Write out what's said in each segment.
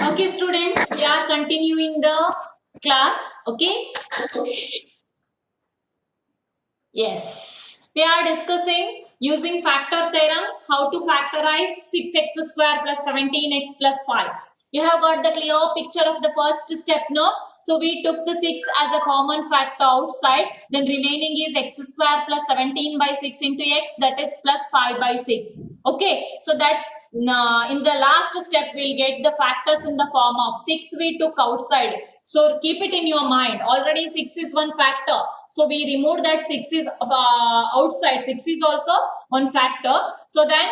Okay, students, we are continuing the class. Okay. Yes. We are discussing using factor theorem how to factorize 6x square plus 17x plus 5. You have got the clear picture of the first step now. So we took the 6 as a common factor outside. Then remaining is x square plus 17 by 6 into x, that is plus 5 by 6. Okay. So that in the last step we'll get the factors in the form of 6 we took outside. So keep it in your mind. Already 6 is one factor. So we remove that 6 is outside. 6 is also one factor. So then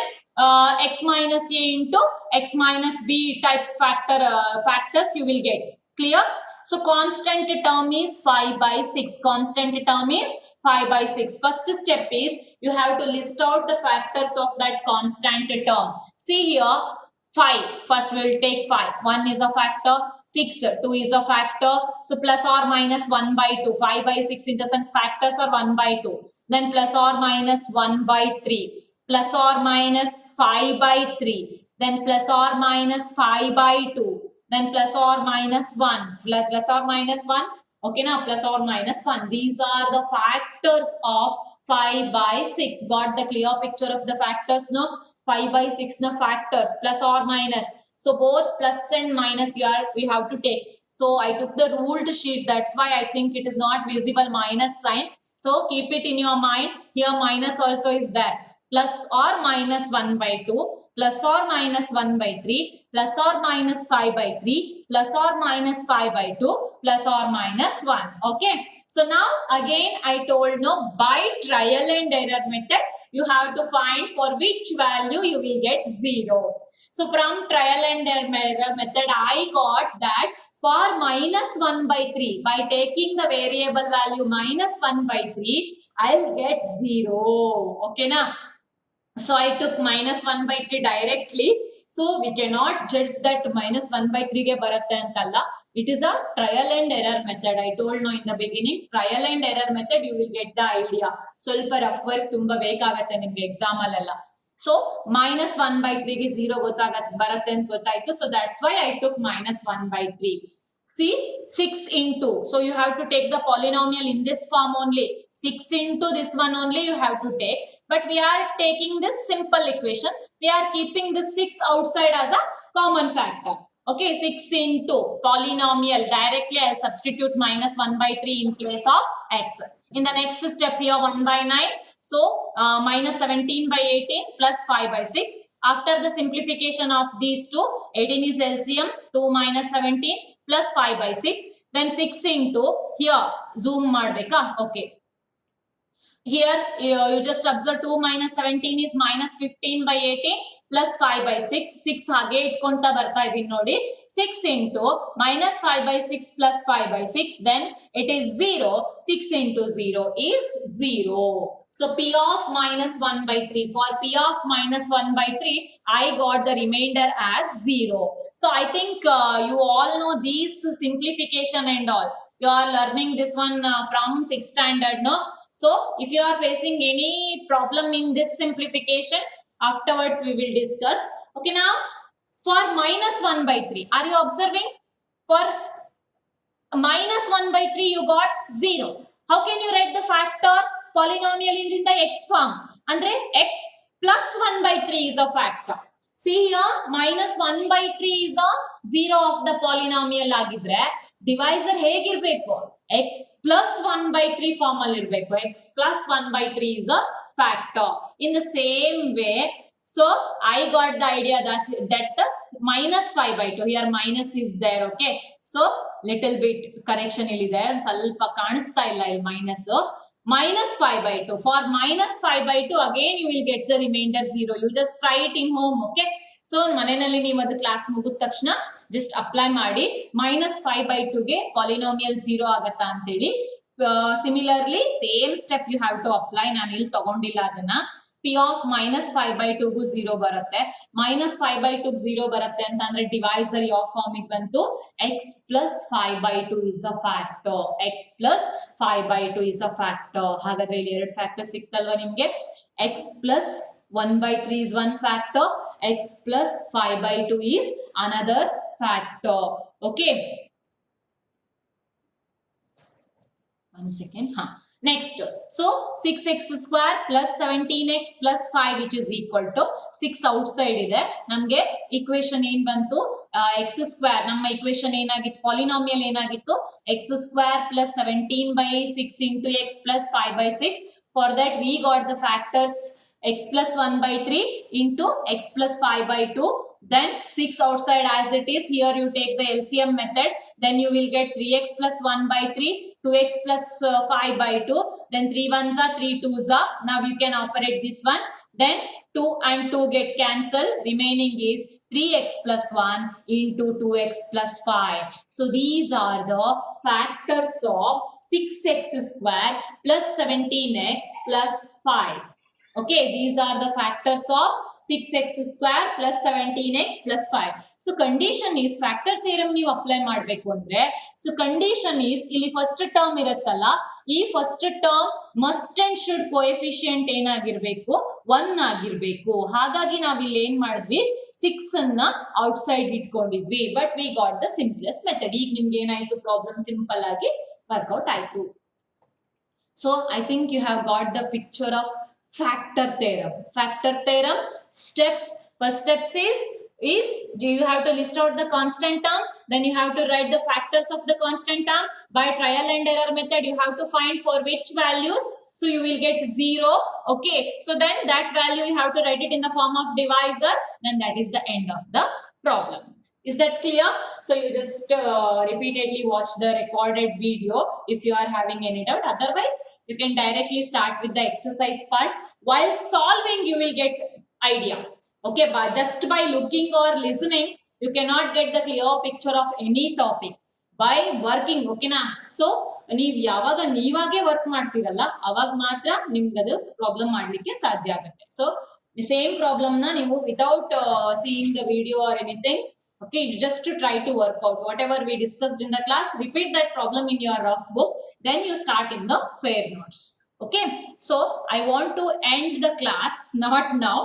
x minus a into x minus b type factors you will get. Clear? So constant term is 5 by 6. Constant term is 5 by 6. First step is you have to list out the factors of that constant term. See here, 5. First we will take 5. 1 is a factor. 6. 2 is a factor. So plus or minus 1 by 2. 5 by 6 in the sense factors are 1 by 2. Then plus or minus 1 by 3. Plus or minus 5 by 3. Then plus or minus 5 by 2. Then plus or minus 1. Plus or minus 1. Okay, now plus or minus 1. These are the factors of 5 by 6. Got the clear picture of the factors now? 5 by 6 na factors plus or minus. So both plus and minus we have to take. So I took the ruled sheet. That's why I think it is not visible minus sign. So keep it in your mind. Here minus also is there. Plus or minus 1 by 2. Plus or minus 1 by 3. Plus or minus 5 by 3. Plus or minus 5 by 2. Plus or minus 1. Okay. So now again I told no, by trial and error method you have to find for which value you will get 0. So from trial and error method I got that for minus 1 by 3, by taking the variable value minus 1 by 3, I will get 0. Okay na? So I took minus 1 by 3 directly. So we cannot judge that minus 1 by 3 ge baratte antalla. It is a trial and error method. I told no in the beginning, trial and error method you will get the idea. ಸ್ವಲ್ಪ rough work ತುಂಬಾ ಬೇಕಾಗತ್ತೆ ನಿಮಗೆ exam ಅಲ್ಲೆಲ್ಲ. So minus 1 by 3 ಗೆ 0 ಬರುತ್ತೆ ಅಂತ ಗೊತ್ತಾಯ್ತು. So that's why I took minus 1 by 3. See, 6 into. So you have to take the polynomial in this form only. 6 into this one only you have to take. But we are taking this simple equation. We are keeping the 6 outside as a common factor. Okay, 6 into polynomial. Directly I'll substitute minus 1 by 3 in place of x. In the next step here 1 by 9. So minus 17 by 18 plus 5 by 6. After the simplification of these two, 18 is LCM, 2 minus 17 plus 5 by 6. Then 6 into here, zoom madbeka. Okay. Here you just observe 2 minus 17 is minus 15 by 18 plus 5 by 6. 6 ಹಾಗೆ ಇಟ್ಕೊಂತ ಬರ್ತಾ ಇದೀನಿ ನೋಡಿ. 6 into minus 5 by 6 plus 5 by 6. Then it is 0. 6 into 0 is 0. So P of minus 1 by 3. For P of minus 1 by 3, I got the remainder as 0. So I think you all know these simplification and all. You are learning this one from 6th standard, no? So if you are facing any problem in this simplification, afterwards we will discuss. Okay, now for minus 1 by 3, are you observing? For minus 1 by 3 you got 0. How can you write the factor polynomial in the x form? Andre x plus 1 by 3 is a factor. See here, minus 1 by 3 is a 0 of the polynomial agidre divisor ಹೇಗಿರಬೇಕು x plus 1 by 3 form ಅಲ್ಲಿ ಇರಬೇಕು. x plus 1 by 3 is a factor. In the same way, so I got the idea that minus 5 by 2, here minus is there. Okay, so little bit correction illide, ಸ್ವಲ್ಪ ಕಾಣಿಸ್ತಾ ಇಲ್ಲ ಇಲ್ಲಿ minus. Minus 5 by 2. For minus 5 by 2, again you will get the remainder 0. You just try it in home. Okay. So ಮನೆಯಲ್ಲಿ ನೀವು ಅದು class ಮುಗಿದ ತಕ್ಷಣ just apply ಮಾಡಿ minus 5 by 2 ಗೆ polynomial 0 ಆಗತ್ತಾ ಅಂತೇಳಿ. Similarly same step you have to apply. ನಾನು ಇಲ್ಲಿ ತಗೊಂಡಿಲ್ಲ ಅದನ್ನ. P of minus 5 by 2 ಗೂ 0 ಬರುತ್ತೆ. minus 5 by 2 0 ಬರುತ್ತೆ ಅಂತ ಅಂದ್ರೆ divisor ಯಾವ ಫಾರ್ಮ್ ಗೆ ಬಂತು? x plus 5 by 2 is a factor. x plus 5 by 2 is a factor. ಹಾಗಾದ್ರೆ ಇಲ್ಲಿ ಎರಡು ಫ್ಯಾಕ್ಟರ್ ಸಿಕ್ತಲ್ವಾ ನಿಮ್ಗೆ? x plus 1 by 3 is one factor, x plus 5 by 2 is another factor. Okay. One second. Next, so 6x square plus 17x plus 5 which is equal to 6 outside ಇದೆ ನಮಗೆ equation ಏನು ಬಂತು x square ನಮ್ಮ equation ಏನಾಗಿತ್ತು polynomial ಏನಾಗಿತ್ತು x square plus 17 by 6 into x plus 5 by 6. For that we got the factors x plus 1 by 3 into x plus 5 by 2, then 6 outside as it is. Here you take the LCM method, then you will get 3x plus 1 by 3, 2x plus 5 by 2, then 3 ones are 3 twos are. Now you can operate this one, then 2 and 2 get cancelled, remaining is 3x plus 1 into 2x plus 5. So these are the factors of 6x square plus 17x plus 5. Okay, these are the factors of 6x square plus 17x plus 5. So condition is factor theorem ನೀವು apply ಮಾಡಬೇಕು ಅಂದ್ರೆ so condition is ಇಲ್ಲಿ first term ಇರುತ್ತಲ್ಲ ಈ first term must and should coefficient ಏನಾಗಿರಬೇಕು 1 ಆಗಿರಬೇಕು. ಹಾಗಾಗಿ ನಾವು ಇಲ್ಲಿ ಏನು ಮಾಡಿದ್ವಿ 6 ಅನ್ನ ಔಟ್ಸೈಡ್ ಇಟ್ಕೊಂಡಿದ್ವಿ, but we got the simplest method. ಈಗ ನಿಮಗೆ ಏನಾಯ್ತು ಪ್ರಾಬ್ಲಮ್ ಸಿಂಪಲ್ ಆಗಿ ವರ್ಕೌಟ್ ಆಯ್ತು. So I think you have got the picture of factor theorem. Factor theorem steps. First step is you have to list out the constant term, then you have to write the factors of the constant term. By trial and error method you have to find for which values, so you will get 0. Okay, so then that value you have to write it in the form of divisor, then that is the end of the problem. Is that clear? So you just repeatedly watch the recorded video if you are having any doubt. Otherwise, you can directly start with the exercise part. While solving, you will get idea. Okay, but just by looking or listening, you cannot get the clear picture of any topic. By working, okay na? So, ನೀವು ಯಾವಾಗ ನೀವಾಗೆ work ಮಾಡ್ತಿರಲ್ಲ ಅವಾಗ ಮಾತ್ರ ನಿಮ್ಗೆ ಅದು problem ಮಾಡಲಿಕ್ಕೆ ಸಾಧ್ಯ ಆಗುತ್ತೆ. So, the same problem na ನೀವು without seeing the video or anything, okay, just to try to work out whatever we discussed in the class, repeat that problem in your rough book, then you start in the fair notes. Okay, so I want to end the class not now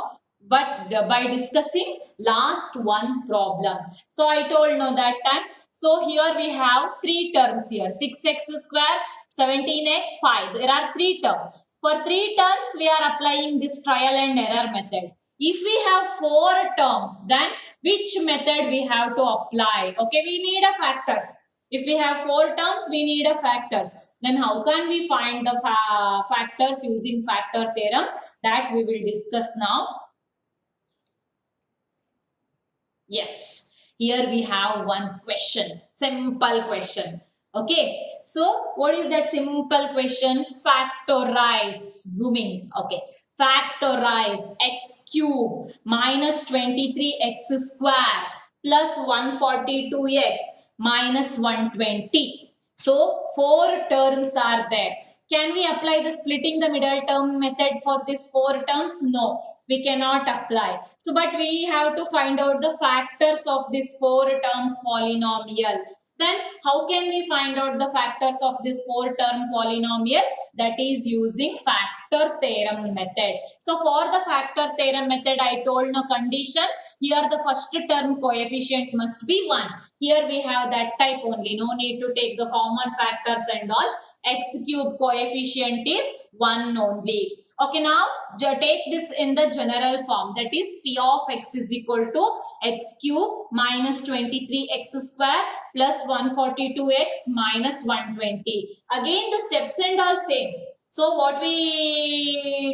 but by discussing last one problem. So I told no that time. So here we have three terms here, 6x square, 17x, 5. There are three terms. For three terms we are applying this trial and error method. If we have 4 terms, then which method we have to apply? Okay, we need a factors. If we have 4 terms, we need a factors. Then how can we find the factors using factor theorem? That we will discuss now. Yes, here we have one question, simple question. Okay, so what is that simple question? Factorize, zooming. Okay, factorize x cube minus 23x square plus 142x minus 120. So 4 terms are there. Can we apply the splitting the middle term method for these 4 terms? No, we cannot apply. So but we have to find out the factors of this 4 terms polynomial. Then how can we find out the factors of this 4 term polynomial? That is using factor theorem method. So for the factor theorem method, I told no condition. Here the first term coefficient must be 1. Here we have that type only. No need to take the common factors and all. X cube coefficient is 1 only. Okay, now take this in the general form. That is P of x is equal to x cube minus 23x square plus 142x minus 120. Again the steps and all same. So what we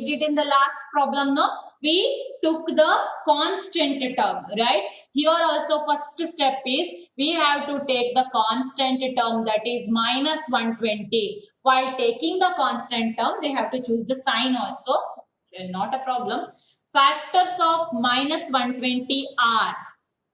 did in the last problem, no? We took the constant term, right? Here also first step is we have to take the constant term, that is minus 120. While taking the constant term, they have to choose the sign also. So not a problem. Factors of minus 120 are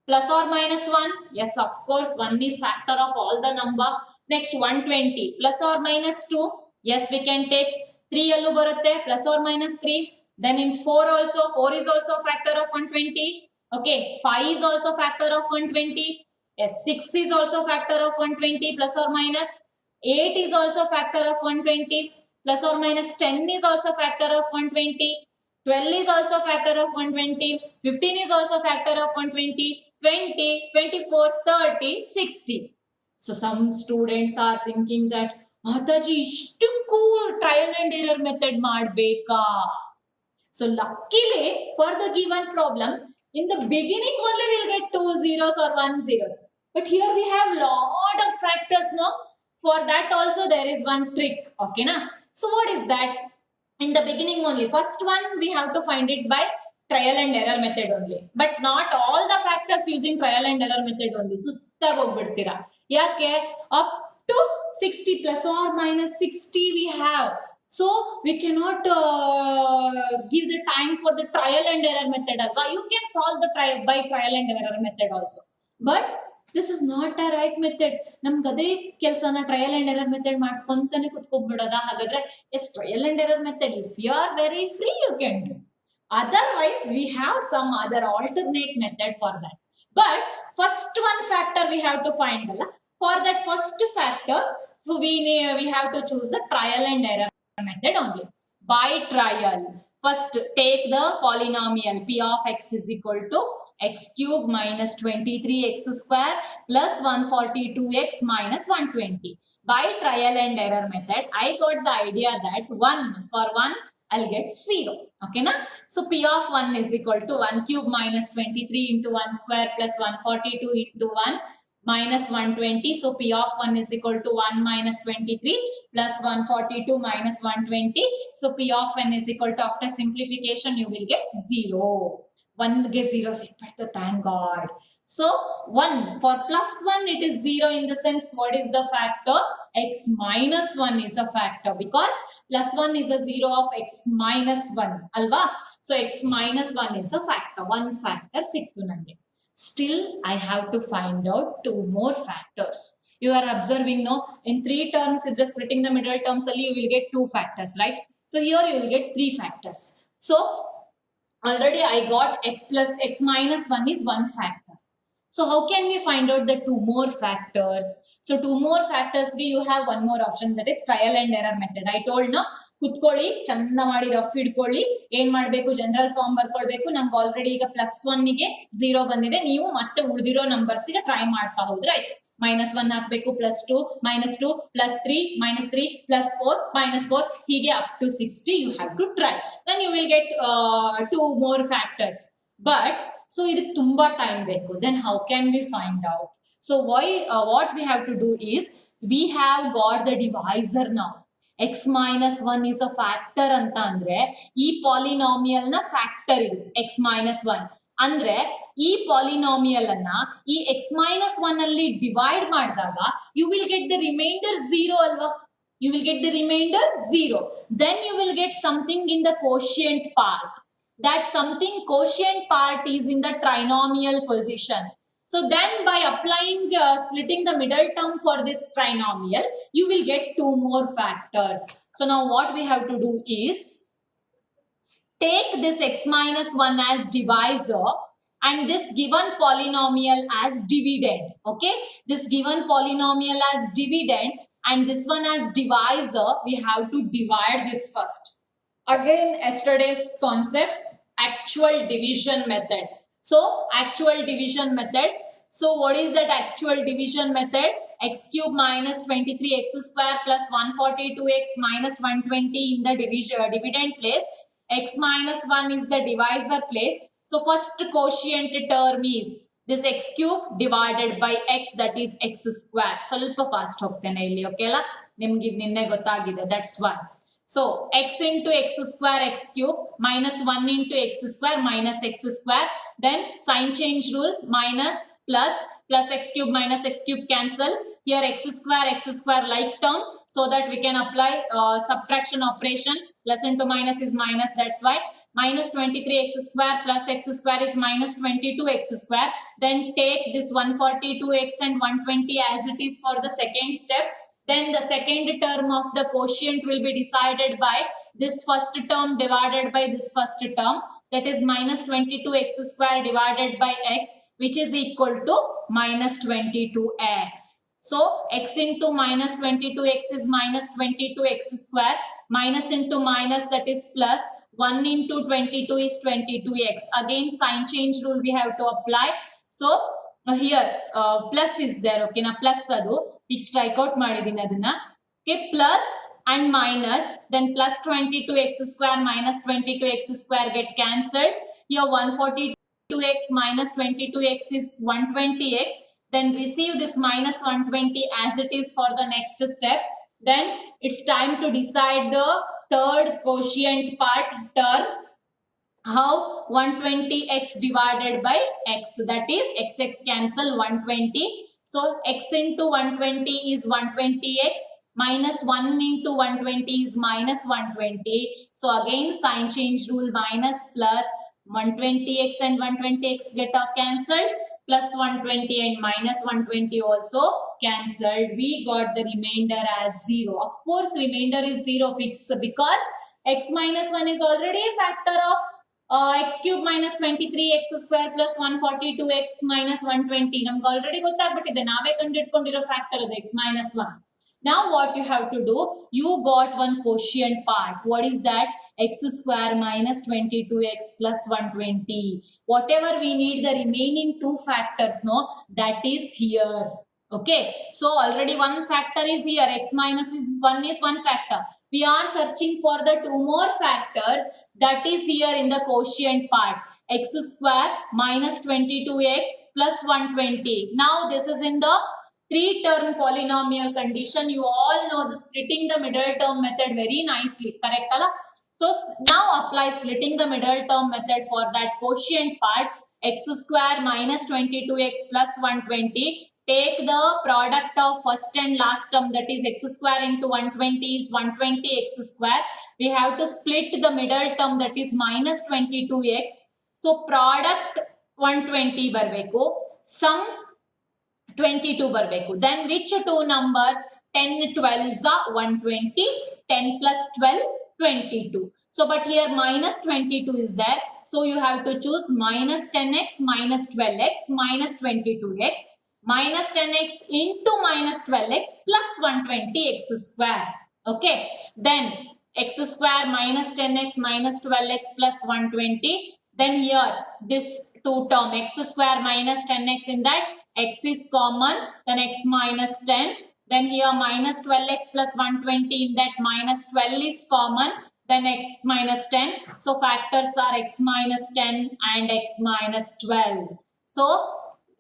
plus or minus 1. Yes, of course, 1 is factor of all the number. Next 120 plus or minus 2. Yes, we can take 3 allu barutte plus or minus 3. Then in 4 also, 4 is also a factor of 120. Okay, 5 is also factor of 120. Yes, 6 is also factor of 120 plus or minus. 8 is also factor of 120 plus or minus 10 is also factor of 120. 12 is also factor of 120, 15 is also factor of 120, 20, 24, 30, 60. So some students are thinking that Mataji ishtukku trial and error method ಮಾಡಬೇಕಾ. So luckily for the given problem, in the beginning only we'll get 2 zeros or 1 zeros. But here we have lot of factors, no? For that also there is one trick, okay na? So what is that? In the beginning only, first one we have to find it by trial and error method only. But not all the factors using trial and error method only. ಸುಸ್ತಾಗಿ ಹೋಗ್ಬಿಡ್ತೀರಾ. ಯಾಕೆ? Up to 60 plus or minus 60 we have. So we cannot give the time for the trial and error method alva. You can solve the by trial and error method also. But this is not a right method. ನಮ್ಗೆ ಅದೇ ಕೆಲಸನ trial and error method ಮಾಡ್ಕೊಂತಾನೆ ಕುತ್ಕೊಂಡ್ಬಿಡೋದ? ಹಾಗಾದ್ರೆ yes trial and error method if you are very free you can do. Otherwise we have some other alternate method for that. But first one factor we have to find. For that first factors we have to choose the trial and error method only. By trial, first take the polynomial p of x is equal to x cube minus 23x square plus 142x minus 120. By trial and error method, I got the idea that 1 for 1 I'll get 0. Okay na? So p of 1 is equal to 1 cube minus 23 into 1 square plus 142 into 1 minus 120. So p of 1 is equal to 1 minus 23 plus 142 minus 120. So p of n is equal to, after simplification you will get 0. 1 get 0 ಸಿಕ್ಬಿಡ್ತು, thank God. So 1 for plus 1 it is 0 in the sense what is the factor? X minus 1 is a factor because plus 1 is a 0 of x minus 1 alva. So x minus 1 is a factor. One factor siktu nange. Still I have to find out 2 more factors. You are observing, no? In 3 terms, if you're splitting the middle terms, only you will get 2 factors, right? So here you will get 3 factors. So already I got x plus x minus 1 is 1 factor. So how can we find out the 2 more factors? So 2 more factors, you have one more option, that is trial and error method. I told no, ಕುತ್ಕೊಳ್ಳಿ ಚಂದ ಮಾಡಿ rough ಇಡ್ಕೊಳ್ಳಿ, ಏನ್ ಮಾಡಬೇಕು general form ಬರ್ಕೊಳ್ಬೇಕು. ನಂಗೆ already ಈಗ plus 1 ಗೆ 0 ಬಂದಿದೆ, ನೀವು ಮತ್ತೆ ಉಳಿದಿರೋ ನಂಬರ್ಸ್ ಗೆ ಟ್ರೈ ಮಾಡ್ತಾ ಹೋದ್ರೆ ಆಯ್ತು. ಮೈನಸ್ 1 ಹಾಕ್ಬೇಕು, plus 2 minus 2 plus 3 minus 3 plus 4 minus 4 ಹೀಗೆ up to 60 you have to try. Then you will get 2 more factors. But so ಇದಕ್ಕೆ ತುಂಬಾ ಟೈಮ್ ಬೇಕು. Then how can we find out? So what we have to do is we have got the divisor now. X minus 1 is a factor ಅಂತ ಅಂದ್ರೆ ಈ polynomial ನ factor ಇದು x minus 1 ಅಂದ್ರೆ ಈ ಪಾಲಿನಾಮಿಯಲ್ ಅನ್ನ ಈ x minus 1 ಅಲ್ಲಿ ಡಿವೈಡ್ ಮಾಡಿದಾಗ you will get the remainder 0 ಅಲ್ವಾ? You will get the remainder 0. Then you will get something in the quotient part. That something quotient part is in the trinomial position. So then by applying splitting the middle term for this trinomial, you will get 2 more factors. So now what we have to do is take this x minus 1 as divisor and this given polynomial as dividend. Okay, this given polynomial as dividend and this one as divisor, we have to divide this first. Again yesterday's concept, actual division method. So actual division method. So what is that actual division method? X cube minus 23x square plus 142x minus 120 in the dividend place. X minus 1 is the divisor place. So first quotient term is this x cube divided by x, that is x square. ಸ್ವಲ್ಪ fast ಹೋಗ್ತೇನೆ ಇಲ್ಲಿ, okay ಅಲ್ಲ? ನಿಮ್ಗೆ ಇದು ನಿನ್ನೆ ಗೊತ್ತಾಗಿದೆ, that's why. So x into x square x cube minus 1 into x square minus x square. Then sign change rule, minus plus plus x cube minus x cube cancel. Here x square like term, so that we can apply subtraction operation. Plus into minus is minus, that's why minus 23x square plus x square is minus 22x square. Then take this 142x and 120 as it is for the second step. Then the second term of the quotient will be decided by this first term divided by this first term, that is minus 22x square divided by x, which is equal to minus 22x. So x into minus 22x is minus 22x square, minus into minus, that is plus 1 into 22 is 22x. Again, sign change rule we have to apply. So here plus is there. Okay, na plus adu ಈಗ strike out ಮಾಡಿದೀನಿ ಅದನ್ನ. Okay, plus and minus, then plus 22x square minus 22x square get cancelled. Here 142x minus 22x is 120x. Then receive this minus 120 as it is for the next step. Then it's time to decide the third quotient part term. How? 120x divided by x, that is x cancel 120. So x into 120 is 120x, minus 1 into 120 is minus 120. So again sign change rule, minus plus 120x and 120x get cancelled, plus 120 and minus 120 also cancelled. We got the remainder as 0. Of course remainder is 0 fixed because x minus 1 is already a factor of x cube minus 23x square plus 142x minus 120. ನಮ್ಗೆ already ಗೊತ್ತಾಗ್ಬಿಟ್ಟಿದೆ, ನಾವೇ ಕಂಡಿಡ್ಕೊಂಡಿರೋ factor ಅದು x minus 1. Now what you have to do, you got one quotient part. What is that? X square minus 22x plus 120. Whatever we need the remaining two factors, no, that is here. Okay, so already one factor is here, x minus is 1 factor. We are searching for the two more factors, that is here in the quotient part, x square minus 22x plus 120. Now this is in the 3-term polynomial condition. You all know the splitting the middle term method very nicely, correct ala? So now apply splitting the middle term method for that quotient part, x square minus 22x plus 120. Take the product of first and last term, that is x square into 120 is 120x square. We have to split the middle term, that is minus 22x. So product 120 barbeku, sum 22 barbeku. Then which two numbers? 10 12s are 120, 10 plus 12 22. So but here minus 22 is there, so you have to choose minus 10x minus 12x minus 22x minus 10x into minus 12x plus 120x square. Okay, then x square minus 10x minus 12x plus 120. Then here this two term x square minus 10x, in that x is common, then x minus 10. Then here minus 12x plus 120, in that minus 12 is common, then x minus 10. So factors are x minus 10 and x minus 12. So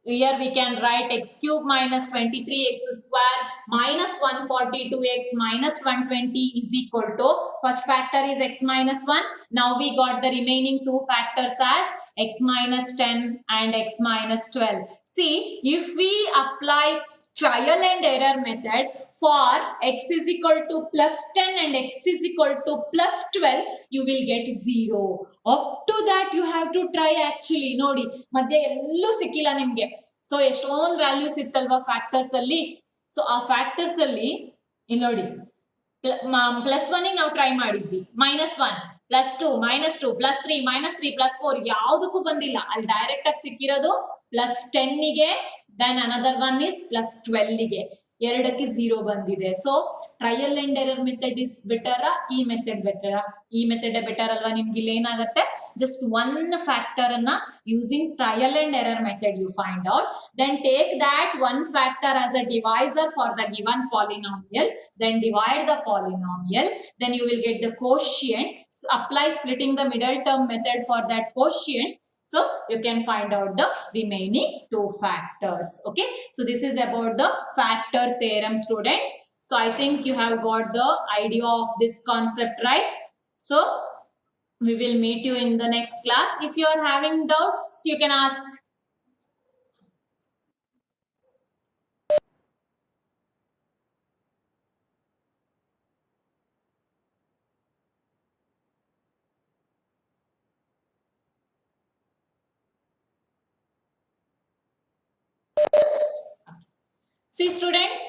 here we can write x cube minus 23x square minus 142x minus 120 is equal to, first factor is x minus 1. Now we got the remaining two factors as x minus 10 and x minus 12. See, if we apply trial and error method for x is equal to plus 10 and x is equal to plus 12, you will get 0. Up to that you have to try actually. Nodi madhya ellu sikkilla nimge. So ಎಷ್ಟೊಂದು values ಇತ್ತಲ್ವಾ factors ಅಲ್ಲಿ. So ಆ factors ಅಲ್ಲಿ ಇಲ್ಲಿ ನೋಡಿ plus 1 ಗೆ ನಾವು try ಮಾಡಿದ್ವಿ, minus 1 plus 2 minus 2 plus 3 minus 3 plus 4 ಯಾವುದಕ್ಕೂ ಬಂದಿಲ್ಲ. ಅಲ್ಲಿ ಡೈರೆಕ್ಟ್ ಆಗಿ ಸಿಕ್ಕಿರೋದು plus 10 ಗೆ, then another one is plus 12 ಗೆ, ಎರಡಕ್ಕೆ 0 ಬಂದಿದೆ. So trial and error method is better, ಈ ಮೆಥಡ್ ಬೆಟರ್? ಈ ಮೆಥಡ್ ಬೆಟರ್ ಅಲ್ವಾ? ನಿಮ್ಗೆ ಇಲ್ಲಿ ಏನಾಗುತ್ತೆ, ಜಸ್ಟ್ ಒನ್ ಫ್ಯಾಕ್ಟರ್ ಅನ್ನ using trial and error method you find out, then take that one factor as a divisor for the given polynomial, then divide the polynomial, then you will get the quotient. So apply splitting the middle term method for that quotient, so you can find out the remaining two factors. Okay, so this is about the factor theorem, students. So I think you have got the idea of this concept, right? So we will meet you in the next class. If you are having doubts, you can ask. See students,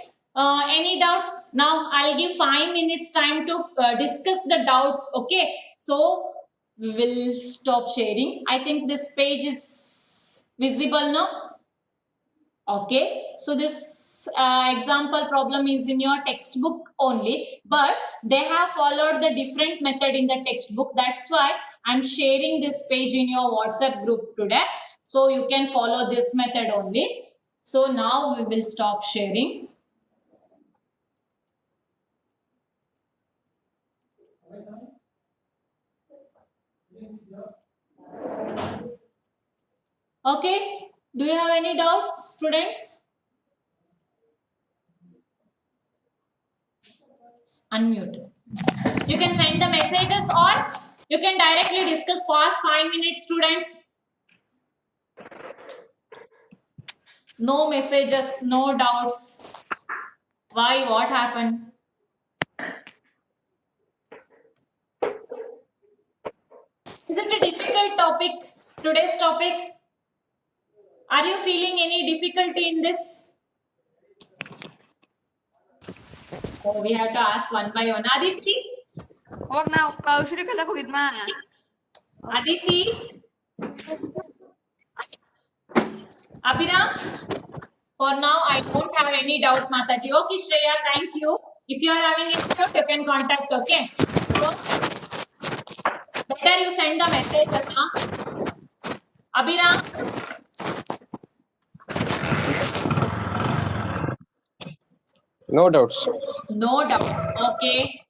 any doubts? Now I'll give 5 minutes time to discuss the doubts. Okay, so we will stop sharing. I think this page is visible now. Okay, so this example problem is in your textbook only, but they have followed the different method in the textbook. That's why I'm sharing this page in your WhatsApp group today. So you can follow this method only. So now we will stop sharing. Okay, do you have any doubts, students? Unmute. You can send the messages or you can directly discuss fast 5 minutes, students. No messages, no doubts. Why? What happened? Is it a difficult topic? Today's topic? Are you feeling any difficulty in this? Oh, we have to ask one by one. Aditi? Huwag na, kausulit ka lang ko gitma. Aditi? Abhiram? For now, I don't have any doubt, Mataji. Okay, Shreya, thank you. If you are having any doubt, you can contact, okay? So, better you send the messages, huh? Abhiram? No doubts. No doubt. Okay.